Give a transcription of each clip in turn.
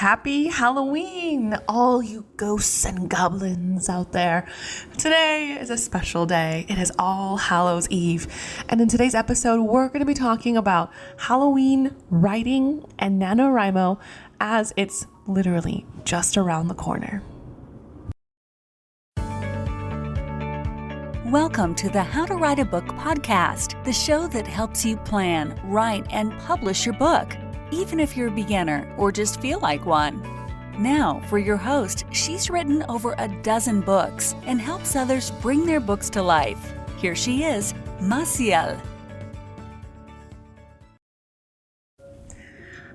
Happy Halloween, all you ghosts and goblins out there. Today is a special day. It is All Hallows Eve. And in today's episode, we're going to be talking about Halloween writing and NaNoWriMo as it's literally just around the corner. Welcome to the How to Write a Book podcast, the show that helps you plan, write, and publish your book, even if you're a beginner or just feel like one. Now, for your host, she's written over a dozen books and helps others bring their books to life. Here she is, Maciel.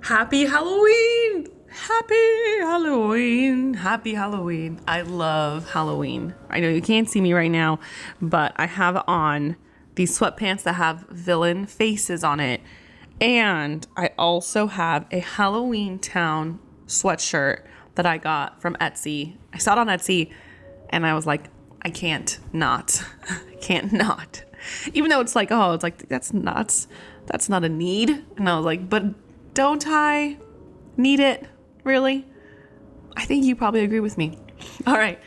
Happy Halloween! Happy Halloween! Happy Halloween. I love Halloween. I know you can't see me right now, but I have on these sweatpants that have villain faces on it. And I also have a Halloween Town sweatshirt that I got from Etsy. I saw it on Etsy and I was like, I can't not. I can't not. Even though it's like, that's not a need. And I was like, but don't I need it? Really? I think you probably agree with me. All right.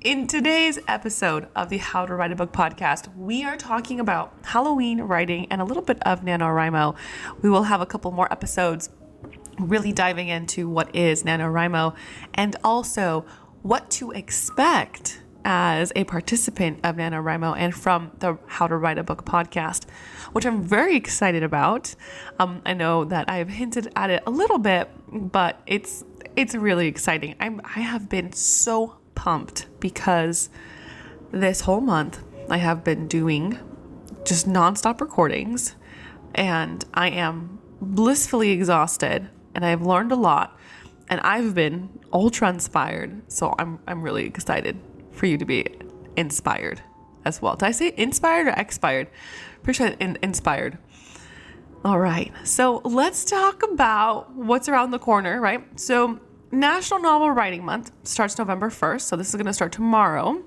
In today's episode of the How to Write a Book podcast, we are talking about Halloween writing and a little bit of NaNoWriMo. We will have a couple more episodes really diving into what is NaNoWriMo and also what to expect as a participant of NaNoWriMo and from the How to Write a Book podcast, which I'm very excited about. I know that I've hinted at it a little bit, but it's really exciting. I have been so pumped because this whole month I have been doing just nonstop recordings and I am blissfully exhausted and I've learned a lot and I've been ultra inspired. So I'm really excited for you to be inspired as well. Did I say inspired or expired? Pretty sure inspired. All right. So let's talk about what's around the corner, right? So National Novel Writing Month starts November 1st, so this is going to start tomorrow.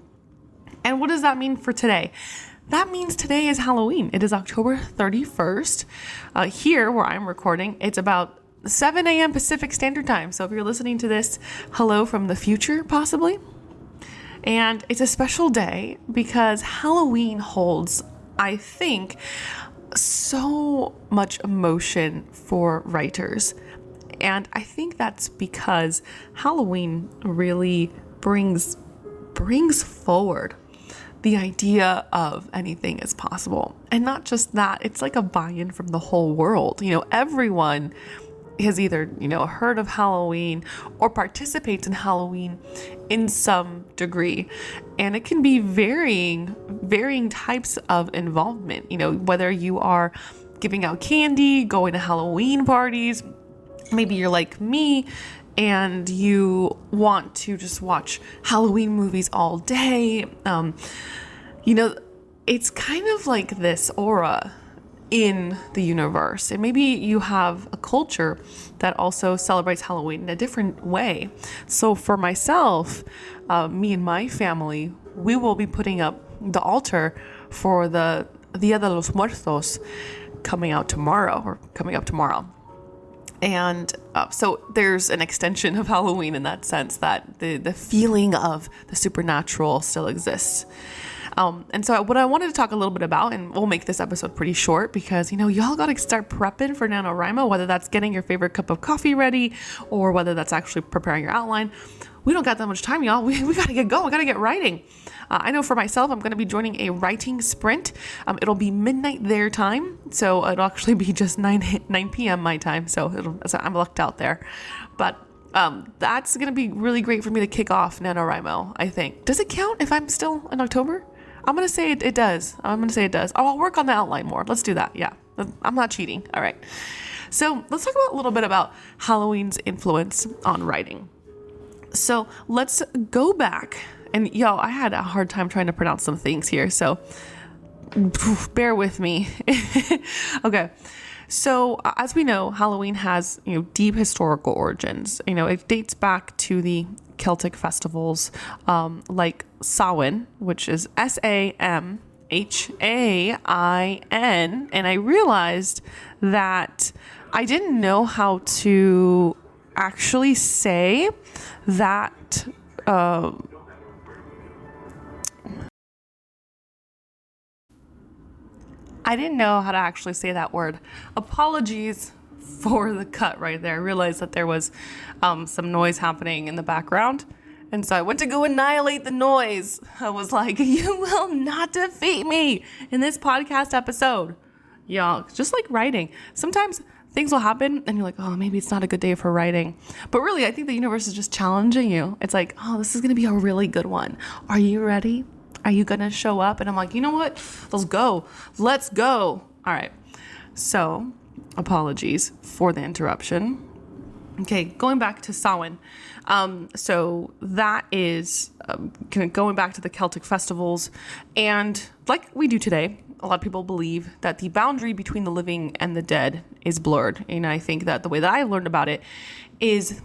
And what does that mean for today? That means today is Halloween. It is October 31st. Here, where I'm recording, it's about 7 a.m. Pacific Standard Time. So if you're listening to this, hello from the future, possibly. And it's a special day because Halloween holds, I think, so much emotion for writers. And I think that's because Halloween really brings forward the idea of anything is possible. And not just that, it's like a buy-in from the whole world. Everyone has either, heard of Halloween or participates in Halloween in some degree. And it can be varying types of involvement, whether you are giving out candy, going to Halloween parties. Maybe you're like me and you want to just watch Halloween movies all day. It's kind of like this aura in the universe. And maybe you have a culture that also celebrates Halloween in a different way. So for myself, me and my family, we will be putting up the altar for the Dia de los Muertos coming up tomorrow. And so there's an extension of Halloween in that sense that the feeling of the supernatural still exists. And so what I wanted to talk a little bit about, and we'll make this episode pretty short because, y'all got to start prepping for NaNoWriMo, whether that's getting your favorite cup of coffee ready or whether that's actually preparing your outline. We don't got that much time, y'all. We got to get going. We got to get writing. I know for myself, I'm going to be joining a writing sprint. It'll be midnight their time. So it'll actually be just 9 p.m. my time. So I'm lucked out there. But that's going to be really great for me to kick off NaNoWriMo, I think. Does it count if I'm still in October? I'm going to say it does. Oh, I'll work on the outline more. Let's do that. Yeah. I'm not cheating. All right. So let's talk a little bit about Halloween's influence on writing. So let's go back. And I had a hard time trying to pronounce some things here. So bear with me. Okay. So as we know, Halloween has, deep historical origins. It dates back to the Celtic festivals, like Samhain, which is Samhain. And I realized that I didn't know how to actually say that I didn't know how to actually say that word. Apologies for the cut right there. I realized that there was some noise happening in the background. And so I went to go annihilate the noise. I was like, you will not defeat me in this podcast episode. Y'all, just like writing. Sometimes things will happen and you're like, oh, maybe it's not a good day for writing. But really, I think the universe is just challenging you. It's like, oh, this is going to be a really good one. Are you ready? Are you going to show up? And I'm like, you know what? Let's go. Let's go. All right. So apologies for the interruption. Okay, going back to Samhain. So that is kind of going back to the Celtic festivals. And like we do today, a lot of people believe that the boundary between the living and the dead is blurred. And I think that the way that I learned about it is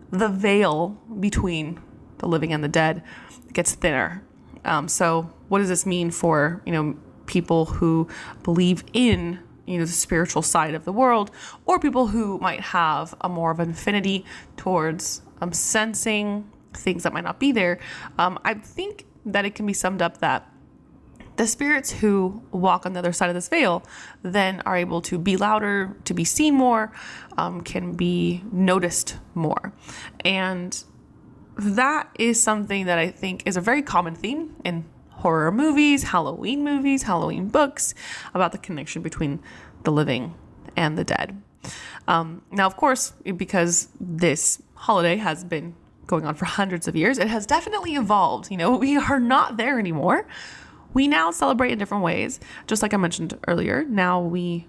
the veil between the living and the dead gets thinner. So what does this mean for, people who believe in, the spiritual side of the world, or people who might have a more of an affinity towards sensing things that might not be there? I think that it can be summed up that the spirits who walk on the other side of this veil then are able to be louder, to be seen more, can be noticed more. And that is something that I think is a very common theme in horror movies, Halloween books, about the connection between the living and the dead. Now, of course, because this holiday has been going on for hundreds of years, it has definitely evolved. We are not there anymore. We now celebrate in different ways. Just like I mentioned earlier, now we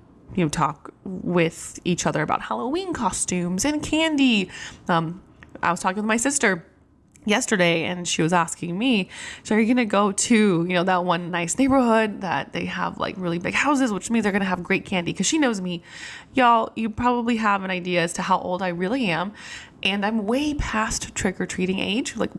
talk with each other about Halloween costumes and candy. I was talking with my sister yesterday and she was asking me, so are you going to go to, that one nice neighborhood that they have like really big houses, which means they're going to have great candy? Because she knows me. Y'all, you probably have an idea as to how old I really am. And I'm way past trick-or-treating age, but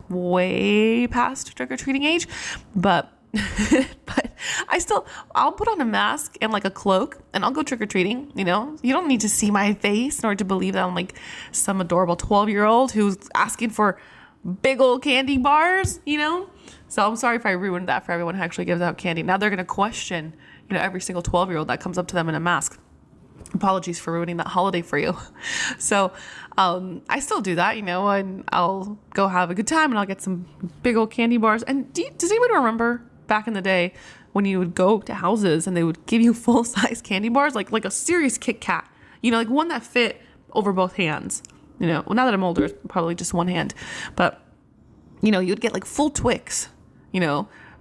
I'll put on a mask and like a cloak and I'll go trick-or-treating. You don't need to see my face in order to believe that I'm like some adorable 12-year-old who's asking for big old candy bars, So I'm sorry if I ruined that for everyone who actually gives out candy. Now they're going to question, every single 12-year-old that comes up to them in a mask. Apologies for ruining that holiday for you. So I still do that, and I'll go have a good time and I'll get some big old candy bars. And does anyone remember back in the day when you would go to houses and they would give you full-size candy bars, like a serious Kit Kat, like one that fit over both hands? Well, now that I'm older, it's probably just one hand. But, you'd get like full Twix,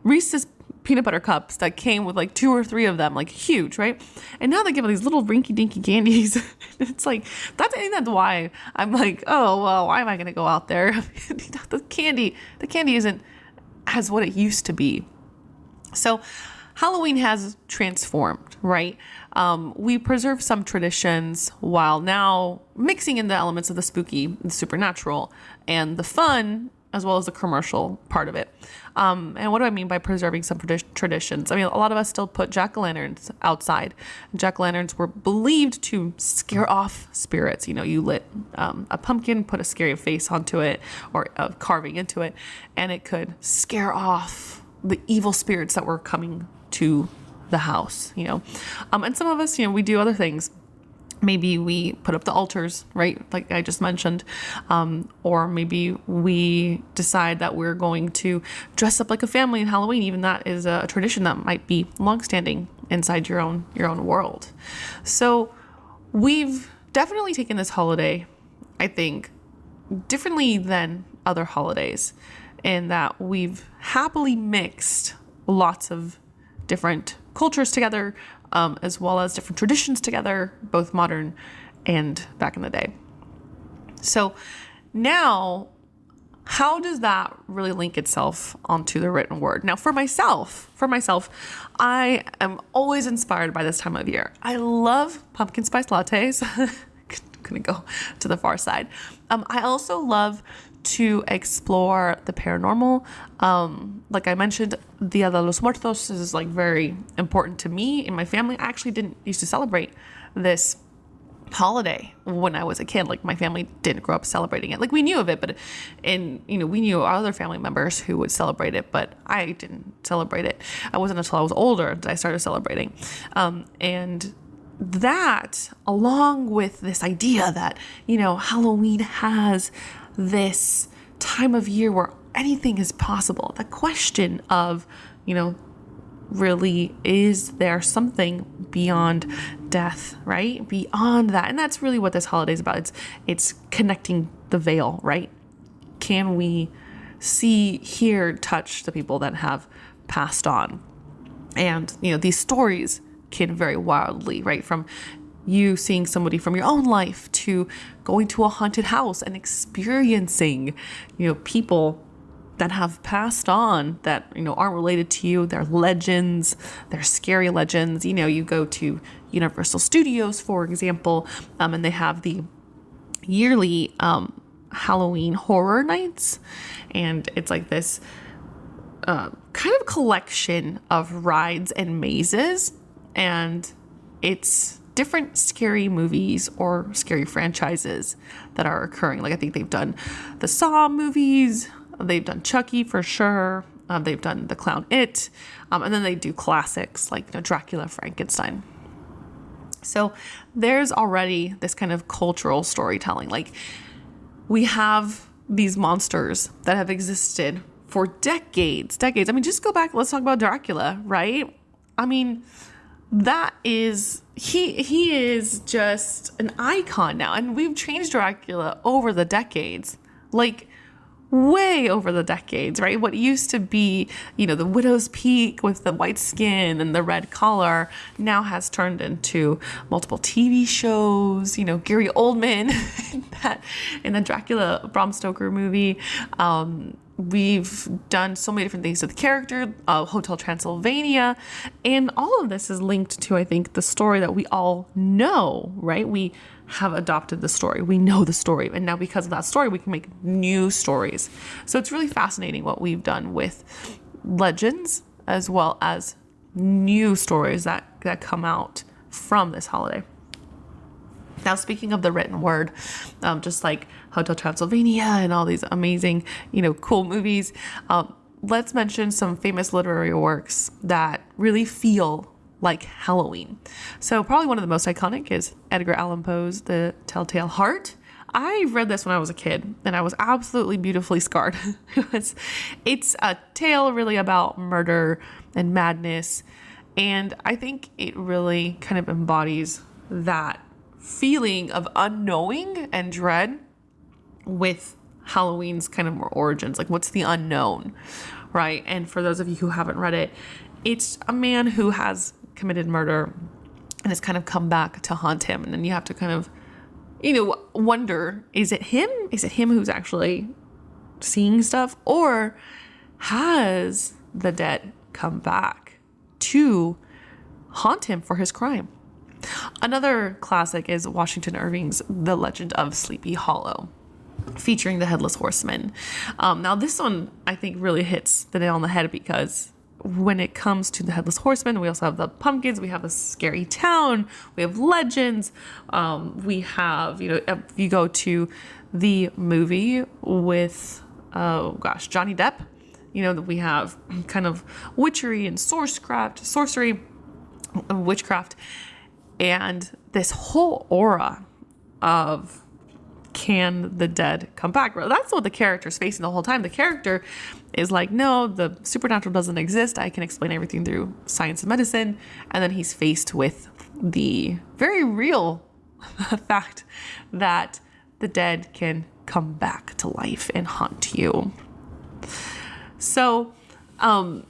Reese's peanut butter cups that came with like 2 or 3 of them, like huge, right? And now they give these little rinky-dinky candies. It's like, that's why I'm like, oh, well, why am I going to go out there? The candy isn't as what it used to be. So Halloween has transformed, right? We preserve some traditions while now mixing in the elements of the spooky, the supernatural, and the fun, as well as the commercial part of it. And what do I mean by preserving some traditions? I mean, a lot of us still put jack-o'-lanterns outside. Jack-o'-lanterns were believed to scare off spirits. You lit a pumpkin, put a scary face onto it or a carving into it, and it could scare off the evil spirits that were coming to the house, and some of us, we do other things. Maybe we put up the altars, right? Like I just mentioned, or maybe we decide that we're going to dress up like a family in Halloween. Even that is a tradition that might be longstanding inside your own world. So we've definitely taken this holiday, I think, differently than other holidays, in that we've happily mixed lots of different cultures together, as well as different traditions together, both modern and back in the day. So now, how does that really link itself onto the written word? Now, for myself, I am always inspired by this time of year. I love pumpkin spice lattes. Gonna go to the far side. I also love to explore the paranormal. Like I mentioned, Dia de los Muertos is like very important to me and my family. I actually didn't used to celebrate this holiday when I was a kid. Like, my family didn't grow up celebrating it. Like, we knew of it, but we knew our other family members who would celebrate it, but I didn't celebrate it. I wasn't until I was older that I started celebrating. And that, along with this idea that, Halloween has this time of year where anything is possible. The question of, really, is there something beyond death, right? Beyond that. And that's really what this holiday is about. It's connecting the veil, right? Can we see, hear, touch the people that have passed on? And, these stories can vary wildly, right? From you seeing somebody from your own life to going to a haunted house and experiencing, people that have passed on that, aren't related to you. They're legends. They're scary legends. You go to Universal Studios, for example, and they have the yearly Halloween horror nights. And it's like this kind of collection of rides and mazes. And it's different scary movies or scary franchises that are occurring. Like, I think they've done the Saw movies. They've done Chucky for sure. They've done The Clown It. And then they do classics like Dracula, Frankenstein. So there's already this kind of cultural storytelling. Like, we have these monsters that have existed for decades. I mean, just go back. Let's talk about Dracula, right? I mean, that is, he is just an icon now. And we've changed Dracula over the decades. Like, way over the decades, right? What used to be, the widow's peak with the white skin and the red collar now has turned into multiple TV shows, Gary Oldman in the Dracula Bram Stoker movie. We've done so many different things to the character, Hotel Transylvania, and all of this is linked to, I think, the story that we all know, right? We have adopted the story. We know the story. And now because of that story, we can make new stories. So it's really fascinating what we've done with legends as well as new stories that come out from this holiday. Now, speaking of the written word, just like Hotel Transylvania and all these amazing, cool movies, let's mention some famous literary works that really feel like Halloween. So probably one of the most iconic is Edgar Allan Poe's The Telltale Heart. I read this when I was a kid and I was absolutely beautifully scarred. It's a tale really about murder and madness. And I think it really kind of embodies that feeling of unknowing and dread with Halloween's kind of more origins. Like, what's the unknown, right? And for those of you who haven't read it, it's a man who has committed murder and has kind of come back to haunt him. And then you have to kind of, wonder, is it him? Is it him who's actually seeing stuff? Or has the dead come back to haunt him for his crime? Another classic is Washington Irving's The Legend of Sleepy Hollow, featuring the Headless Horseman. Now, this one, I think, really hits the nail on the head because when it comes to the Headless Horseman, we also have the pumpkins, we have a scary town, we have legends, we have, if you go to the movie with, Johnny Depp, we have kind of witchery and sorcery, witchcraft, and this whole aura of, can the dead come back? Well, that's what the character's facing the whole time. The character is like, no, the supernatural doesn't exist. I can explain everything through science and medicine. And then he's faced with the very real fact that the dead can come back to life and haunt you. So, all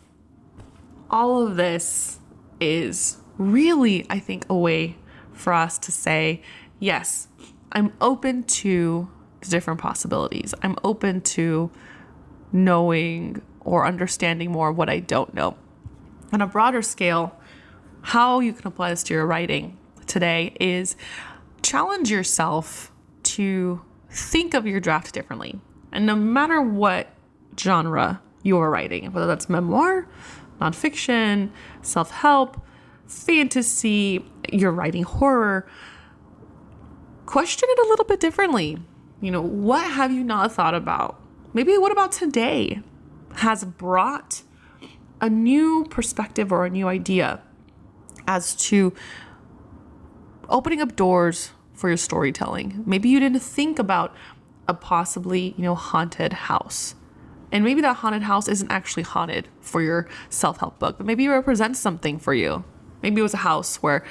of this is really, I think, a way for us to say, yes, I'm open to the different possibilities. I'm open to knowing or understanding more of what I don't know. On a broader scale, how you can apply this to your writing today is challenge yourself to think of your draft differently. And no matter what genre you're writing, whether that's memoir, nonfiction, self-help, fantasy, you're writing horror, question it a little bit differently. What have you not thought about? Maybe what about today has brought a new perspective or a new idea as to opening up doors for your storytelling. Maybe you didn't think about a possibly, haunted house. And maybe that haunted house isn't actually haunted for your self-help book, but maybe it represents something for you. Maybe it was a house where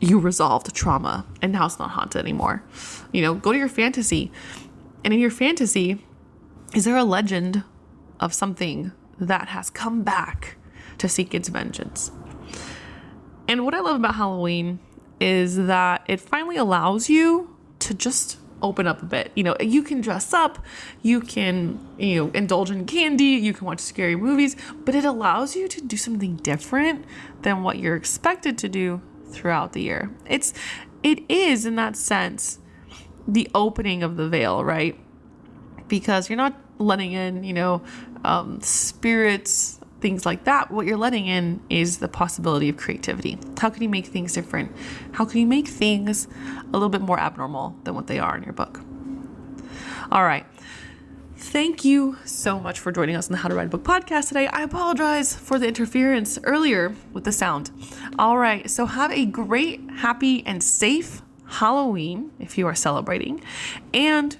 you resolved trauma and now it's not haunted anymore. Go to your fantasy. And in your fantasy, is there a legend of something that has come back to seek its vengeance? And what I love about Halloween is that it finally allows you to just open up a bit. You can dress up, you can, indulge in candy, you can watch scary movies, but it allows you to do something different than what you're expected to do throughout the year. It is, in that sense, the opening of the veil, right? Because you're not letting in, spirits, things like that. What you're letting in is the possibility of creativity. How can you make things different? How can you make things a little bit more abnormal than what they are in your book? All right. Thank you so much for joining us on the How to Write a Book podcast today. I apologize for the interference earlier with the sound. All right. So have a great, happy, and safe Halloween if you are celebrating. And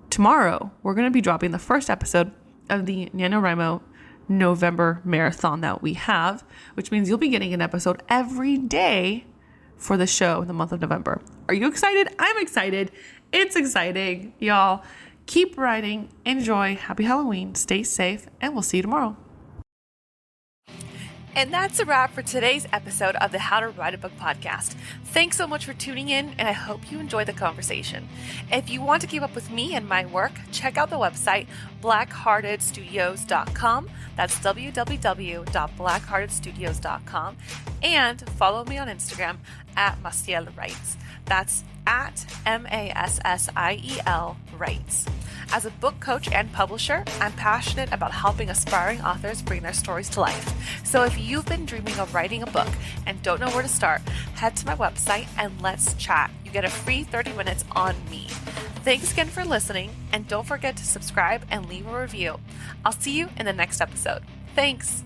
tomorrow, we're going to be dropping the first episode of the NaNoWriMo November marathon that we have, which means you'll be getting an episode every day for the show in the month of November. Are you excited? I'm excited. It's exciting. Y'all, keep writing, enjoy, happy Halloween, stay safe, and we'll see you tomorrow. And that's a wrap for today's episode of the How to Write a Book podcast. Thanks so much for tuning in, and I hope you enjoy the conversation. If you want to keep up with me and my work, check out the website blackheartedstudios.com. That's www.blackheartedstudios.com. And follow me on Instagram at Maciel Writes. That's at MASSIEL Writes. As a book coach and publisher, I'm passionate about helping aspiring authors bring their stories to life. So if you've been dreaming of writing a book and don't know where to start, head to my website and let's chat. You get a free 30 minutes on me. Thanks again for listening, and don't forget to subscribe and leave a review. I'll see you in the next episode. Thanks.